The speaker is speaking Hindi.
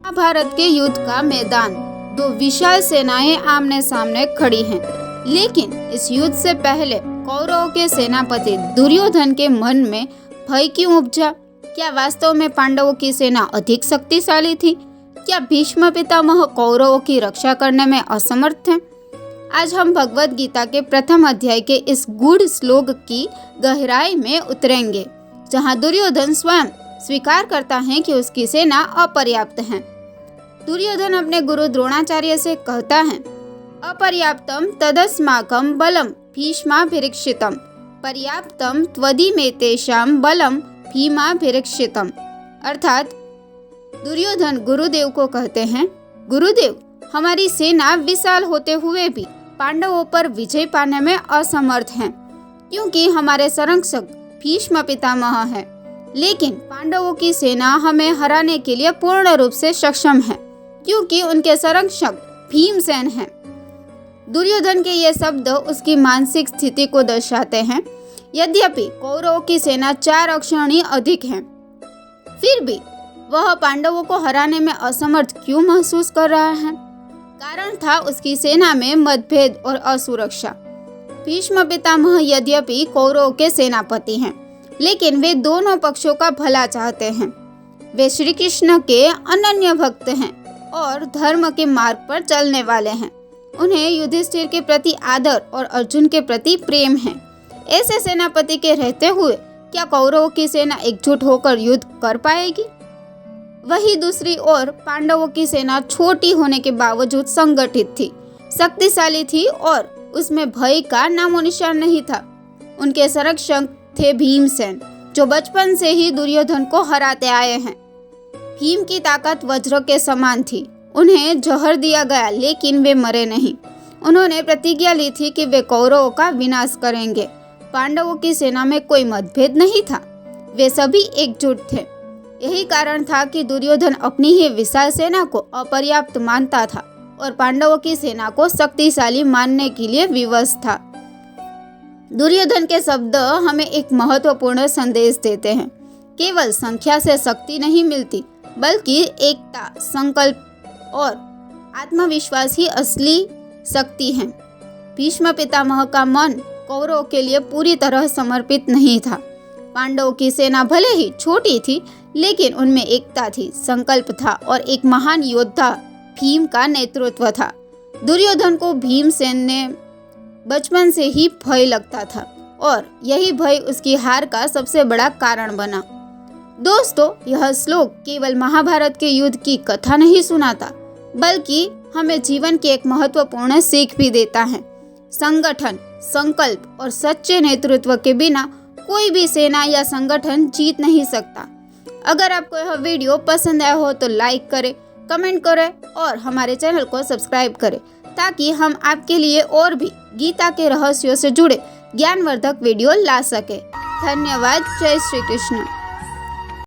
महाभारत के युद्ध का मैदान, दो विशाल सेनाएं आमने सामने खड़ी हैं। लेकिन इस युद्ध से पहले कौरवों के सेनापति दुर्योधन के मन में भय क्यों उपजा? क्या वास्तव में पांडवों की सेना अधिक शक्तिशाली थी? क्या भीष्म पितामह कौरवों की रक्षा करने में असमर्थ थे? आज हम भगवद गीता के प्रथम अध्याय के इस गूढ़ श्लोक की गहराई में उतरेंगे, जहां दुर्योधन स्वयं स्वीकार करता है कि उसकी सेना अपर्याप्त है। दुर्योधन अपने गुरु द्रोणाचार्य से कहता है, अपर्याप्तम तदस्माकं बलम भीष्माभिरक्षितम पर्याप्तम त्वदीमेतेषां बलम भीमाभिरक्षितम। अर्थात दुर्योधन गुरुदेव को कहते हैं, गुरुदेव, हमारी सेना विशाल होते हुए भी पांडवों पर विजय पाने में असमर्थ हैं, क्योंकि हमारे संरक्षक भीष्म पितामह है। लेकिन पांडवों की सेना हमें हराने के लिए पूर्ण रूप से सक्षम है, क्योंकि उनके संरक्षक भीमसेन हैं। दुर्योधन के ये शब्द उसकी मानसिक स्थिति को दर्शाते हैं। यद्यपि कौरवों की सेना 4 अक्षौहिणी अधिक है, फिर भी वह पांडवों को हराने में असमर्थ क्यों महसूस कर रहा है? कारण था उसकी सेना में मतभेद और असुरक्षा। भीष्म पितामह यद्यपि कौरवों के सेनापति हैं, लेकिन वे दोनों पक्षों का भला चाहते हैं। वे श्री कृष्ण के अनन्य भक्त हैं और धर्म के मार्ग पर चलने वाले हैं। उन्हें युधिष्ठिर के प्रति आदर और अर्जुन के प्रति प्रेम है। ऐसे सेनापति के रहते हुए क्या कौरवों की सेना एकजुट होकर युद्ध कर पाएगी? वही दूसरी ओर पांडवों की सेना छोटी होने के बावजूद संगठित थी, शक्तिशाली थी और उसमें भय का नामो निशान नहीं था। उनके संरक्षक थे भीमसेन, जो बचपन से ही दुर्योधन को हराते आए हैं। भीम की ताकत वज्र के समान थी। उन्हें जहर दिया गया, लेकिन वे मरे नहीं। उन्होंने प्रतिज्ञा ली थी कि वे कौरवों का विनाश करेंगे। पांडवों की सेना में कोई मतभेद नहीं था, वे सभी एकजुट थे। यही कारण था कि दुर्योधन अपनी ही विशाल सेना को अपर्याप्त मानता था और पांडवों की सेना को शक्तिशाली मानने के लिए विवश था। दुर्योधन के शब्द हमें एक महत्वपूर्ण संदेश देते हैं। केवल संख्या से शक्ति नहीं मिलती, बल्कि एकता, संकल्प और आत्मविश्वास ही असली शक्ति है। भीष्म पितामह का मन कौरवों के लिए पूरी तरह समर्पित नहीं था। पांडवों की सेना भले ही छोटी थी, लेकिन उनमें एकता थी, संकल्प था और एक महान योद्धा भीम का नेतृत्व था। दुर्योधन को भीमसेन ने बचपन से ही भय लगता था और यही भय उसकी हार का सबसे बड़ा कारण बना। दोस्तों, यह श्लोक केवल महाभारत के युद्ध की कथा नहीं सुनाता, बल्कि हमें जीवन की एक महत्वपूर्ण सीख भी देता है। संगठन, संकल्प और सच्चे नेतृत्व के बिना कोई भी सेना या संगठन जीत नहीं सकता। अगर आपको यह वीडियो पसंद आया हो तो लाइक करें, कमेंट करें और हमारे चैनल को सब्सक्राइब करें, ताकि हम आपके लिए और भी गीता के रहस्यों से जुड़े ज्ञानवर्धक वीडियो ला सके। धन्यवाद। जय श्री कृष्ण।